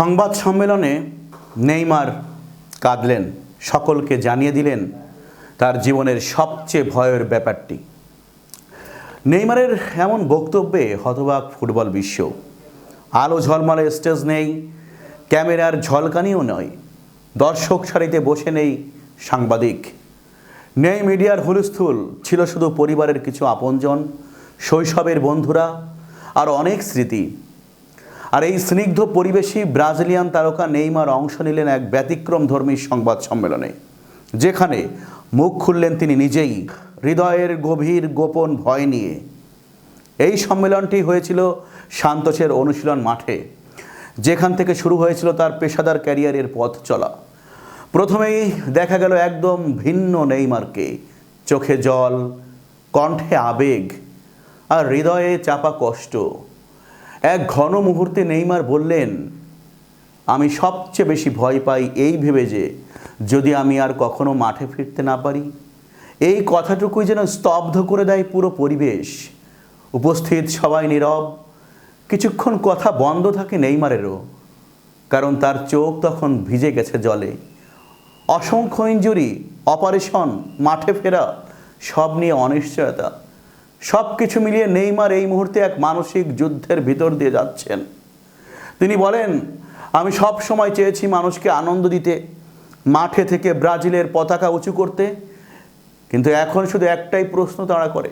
সংবাদ সম্মেলনে নেইমার কাঁদলেন, সকলকে জানিয়ে দিলেন তার জীবনের সবচেয়ে ভয়ের ব্যাপারটি। নেইমারের এমন বক্তব্যে হতবাক ফুটবল বিশ্ব। আলো ঝলমলে স্টেজ নেই, ক্যামেরার ঝলকানিও নয়, দর্শক সারিতে বসে নেই সাংবাদিক, নেই মিডিয়ার হুলস্থুল, ছিল শুধু পরিবারের কিছু আপনজন, শৈশবের বন্ধুরা আর অনেক স্মৃতি। আর এই স্নিগ্ধ পরিবেশই ব্রাজিলিয়ান তারকা নেইমার অংশ নিলেন এক ব্যতিক্রমধর্মী সংবাদ সম্মেলনে, যেখানে মুখ খুললেন তিনি নিজেই, হৃদয়ের গভীর গোপন ভয় নিয়ে। এই সম্মেলনটি হয়েছিল সান্তোসের অনুশীলন মাঠে, যেখান থেকে শুরু হয়েছিল তার পেশাদার ক্যারিয়ারের পথ চলা। প্রথমেই দেখা গেল একদম ভিন্ন নেইমারকে, চোখে জল, কণ্ঠে আবেগ আর হৃদয়ে চাপা কষ্ট। এক ঘন মুহূর্তে নেইমার বললেন, আমি সবচেয়ে বেশি ভয় পাই এই ভেবে যে যদি আমি আর কখনো মাঠে ফিরতে না পারি। এই কথাটুকুই যেন স্তব্ধ করে দেয় পুরো পরিবেশ। উপস্থিত সবাই নীরব। কিছুক্ষণ কথা বন্ধ থাকে নেইমারেরও, কারণ তার চোখ তখন ভিজে গেছে জলে। অসংখ্য ইনজুরি, অপারেশন, মাঠে ফেরা, সব নিয়ে অনিশ্চয়তা, সব কিছু মিলিয়ে নেইমার এই মুহূর্তে এক মানসিক যুদ্ধের ভিতর দিয়ে যাচ্ছেন। তিনি বলেন, আমি সব সময় চেয়েছি মানুষকে আনন্দ দিতে, মাঠে থেকে ব্রাজিলের পতাকা উঁচু করতে, কিন্তু এখন শুধু একটাই প্রশ্ন তাড়া করে,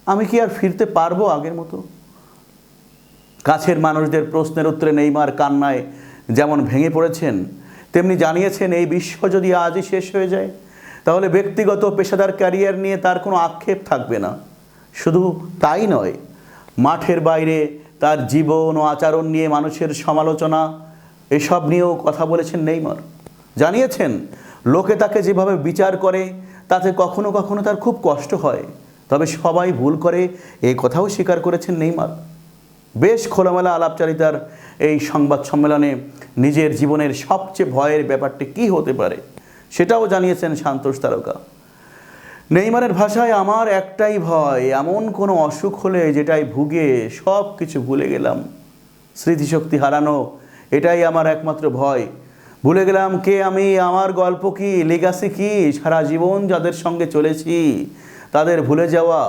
আমি কি আর ফিরতে পারবো আগের মতো? কাছের মানুষদের প্রশ্নের উত্তরে নেইমার কান্নায় যেমন ভেঙে পড়েছেন, তেমনি জানিয়েছেন এই বিশ্ব যদি আজই শেষ হয়ে যায়, তাহলে ব্যক্তিগত পেশাদার ক্যারিয়ার নিয়ে তার কোনো আক্ষেপ থাকবে না। শুধু তাই নয়, মাঠের বাইরে তার জীবন ও আচরণ নিয়ে মানুষের সমালোচনা, এসব নিয়েও কথা বলেছেন নেইমার। জানিয়েছেন, লোকে তাকে যেভাবে বিচার করে তাতে কখনো কখনো তার খুব কষ্ট হয়, তবে সবাই ভুল করে, এই কথাও স্বীকার করেছেন নেইমার। বেশ খোলামেলা আলাপচারিতার এই সংবাদ সম্মেলনে নিজের জীবনের সবচেয়ে ভয়ের ব্যাপারটি কী হতে পারে সেটাও জানিয়েছেন সান্তোস তারকা। নেইমারের ভাষায়, আমার একটাই ভয়, এমন কোনো অসুখ হলে যেটাই ভুগে সব কিছু ভুলে গেলাম, স্মৃতিশক্তি হারানো, এটাই আমার একমাত্র ভয়। ভুলে গেলাম কে আমি, আমার গল্প কি, লেগাসি কি, সারা জীবন যাদের সঙ্গে চলেছি তাদের ভুলে যাওয়া,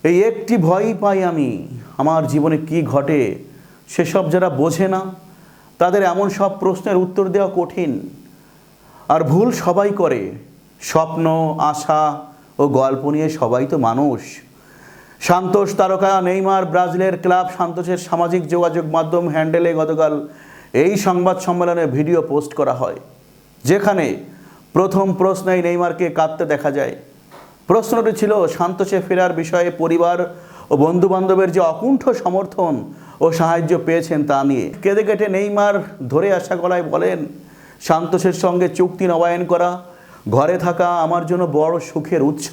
এই একটি ভয়ই পাই আমি। আমার জীবনে কি ঘটে সেসব যারা বোঝে না, তাদের এমন সব প্রশ্নের উত্তর দেওয়া কঠিন। আর ভুল সবাই করে, স্বপ্ন, আশা ও গল্প নিয়ে সবাই তো মানুষ। সান্তোস তারকা নেইমার ব্রাজিলের ক্লাব সান্তোসের সামাজিক যোগাযোগ মাধ্যম হ্যান্ডেলে গতকাল এই সংবাদ সম্মেলনে ভিডিও পোস্ট করা হয়, যেখানে প্রথম প্রশ্নেই নেইমারকে কাঁদতে দেখা যায়। প্রশ্নটি ছিল সান্তোসে ফেরার বিষয়ে পরিবার ও বন্ধুবান্ধবের যে অকুণ্ঠ সমর্থন ও সাহায্য পেয়েছেন তা নিয়ে। কেঁদে কেটে নেইমার ধরে আসা গলায় বলেন, সান্তোসের সঙ্গে চুক্তি নবায়ন করা ঘরে থাকা আমার জন্য বড় সুখের উৎস।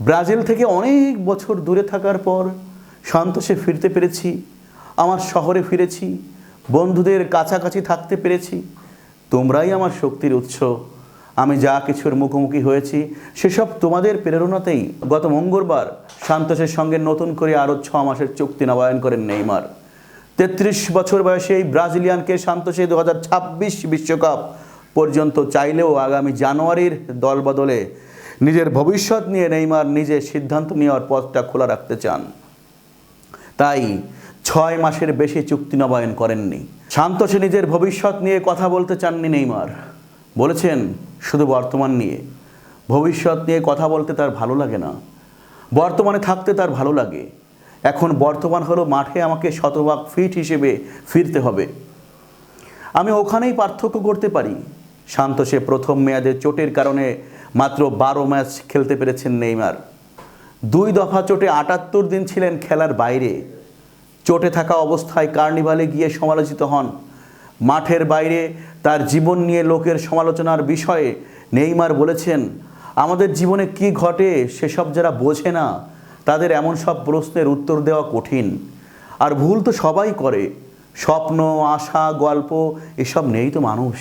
ব্রাজিল থেকে অনেক বছর দূরে থাকার পর সান্তোসে ফিরতে পেরেছি, আমার শহরে ফিরেছি, বন্ধুদের কাছাকাছি থাকতে পেরেছি। তোমরাই আমার শক্তির উৎস। আমি যা কিছুর মুখোমুখি হয়েছি সেসব তোমাদের প্রেরণাতেই। গত মঙ্গলবার সান্তোসের সঙ্গে নতুন করে আরও 6 মাসের চুক্তি নবায়ন করেন নেইমার। 33 বছর বয়সে এই ব্রাজিলিয়ানকে সান্তোসে 2026 বিশ্বকাপ পর্যন্ত চাইলেও আগামী জানুয়ারির দলবদলে নিজের ভবিষ্যৎ নিয়ে নেইমার নিজে সিদ্ধান্ত নেওয়ার পথটা খোলা রাখতে চান। তাই 6 মাসের বেশি চুক্তি নবায়ন করেননি। সান্তোসে নিজের ভবিষ্যৎ নিয়ে কথা বলতে চাননি নেইমার। বলেছেন, শুধু বর্তমান নিয়ে, ভবিষ্যৎ নিয়ে কথা বলতে তার ভালো লাগে না, বর্তমানে থাকতে তার ভালো লাগে। এখন বর্তমান হলো মাঠে আমাকে শতভাগ ফিট হিসেবে ফিরতে হবে, আমি ওখানেই পার্থক্য করতে পারি। সান্তোসে প্রথম মেয়াদে চোটের কারণে মাত্র 12 ম্যাচ খেলতে পেরেছেন নেইমার। 2 দফা চোটে 78 দিন ছিলেন খেলার বাইরে। চোটে থাকা অবস্থায় কার্নিভালে গিয়ে সমালোচিত হন। মাঠের বাইরে তার জীবন নিয়ে লোকের সমালোচনার বিষয়ে নেইমার বলেছেন, আমাদের জীবনে কি ঘটে সেসব যারা বোঝে না তাদের এমন সব প্রশ্নের উত্তর দেওয়া কঠিন। আর ভুল তো সবাই করে, স্বপ্ন, আশা, গল্প, এসব নেই তো মানুষ।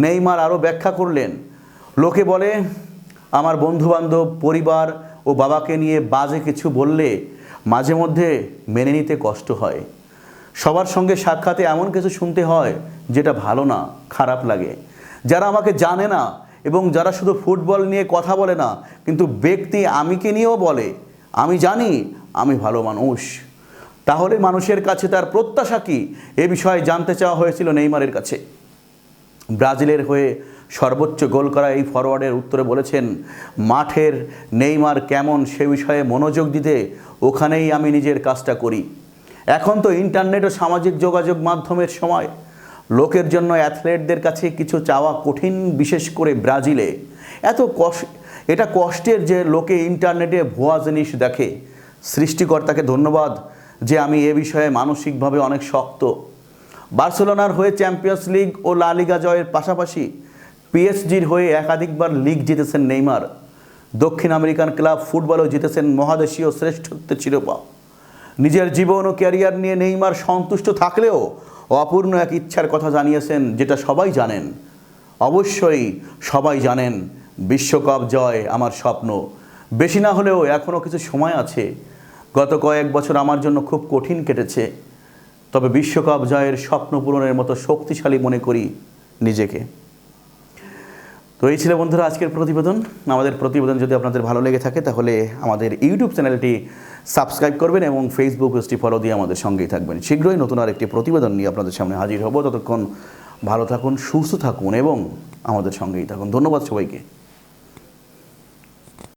নেইমার আরও ব্যাখ্যা করলেন, লোকে বলে আমার বন্ধুবান্ধব, পরিবার ও বাবাকে নিয়ে বাজে কিছু বললে মাঝে মধ্যে মেনে নিতে কষ্ট হয়। সবার সঙ্গে সাক্ষাতে এমন কিছু শুনতে হয় যেটা ভালো না, খারাপ লাগে। যারা আমাকে জানে না এবং যারা শুধু ফুটবল নিয়ে কথা বলে না, কিন্তু ব্যক্তি আমিকে নিয়েও বলে, আমি জানি আমি ভালো মানুষ। তাহলে মানুষের কাছে তার প্রত্যাশা কী, এ বিষয়ে জানতে চাওয়া হয়েছিল নেইমারের কাছে। ব্রাজিলের হয়ে সর্বোচ্চ গোল করা এই ফরওয়ার্ডের উত্তরে বলেছেন, মাঠের নেইমার কেমন সে বিষয়ে মনোযোগ দিতে ওখানেই আমি নিজের কাজটা করি। এখন তো ইন্টারনেট ও সামাজিক যোগাযোগ মাধ্যমের সময়, লোকের জন্য অ্যাথলেটদের কাছে কিছু চাওয়া কঠিন, বিশেষ করে ব্রাজিলে। এটা কষ্টের যে লোকে ইন্টারনেটে ভুয়া জিনিস দেখে। সৃষ্টিকর্তাকে ধন্যবাদ যে আমি এ বিষয়ে মানসিকভাবে অনেক শক্ত। বার্সেলোনার হয়ে চ্যাম্পিয়ন্স লিগ ও লা লিগা জয়ের পাশাপাশি পিএসজির হয়ে একাধিকবার লিগ জিতেছেন নেইমার। দক্ষিণ আমেরিকান ক্লাব ফুটবলেও জিতেছেন মহাদেশীয় শ্রেষ্ঠত্বের শিরোপা। নিজের জীবন ও ক্যারিয়ার নিয়ে নেইমার সন্তুষ্ট থাকলেও অপূর্ণ এক ইচ্ছার কথা জানিয়েছেন, যেটা সবাই জানেন। অবশ্যই সবাই জানেন, বিশ্বকাপ জয় আমার স্বপ্ন। বেশি না হলেও এখনও কিছু সময় আছে। গত কয়েক বছর আমার জন্য খুব কঠিন কেটেছে, তবে বিশ্বকাপ জয়ের স্বপ্ন পূরণের মতো শক্তিশালী মনে করি নিজেকে। তো এই ছিল বন্ধুরা আজকের প্রতিবেদন। আমাদের প্রতিবেদন যদি আপনাদের ভালো লেগে থাকে তাহলে আমাদের ইউটিউব চ্যানেলটি সাবস্ক্রাইব করবেন এবং ফেসবুক পেজটি ফলো দিয়ে আমাদের সঙ্গেই থাকবেন। শীঘ্রই নতুন আরেকটি প্রতিবেদন নিয়ে আপনাদের সামনে হাজির হব। ততক্ষণ ভালো থাকুন, সুস্থ থাকুন এবং আমাদের সঙ্গেই থাকুন। ধন্যবাদ সবাইকে।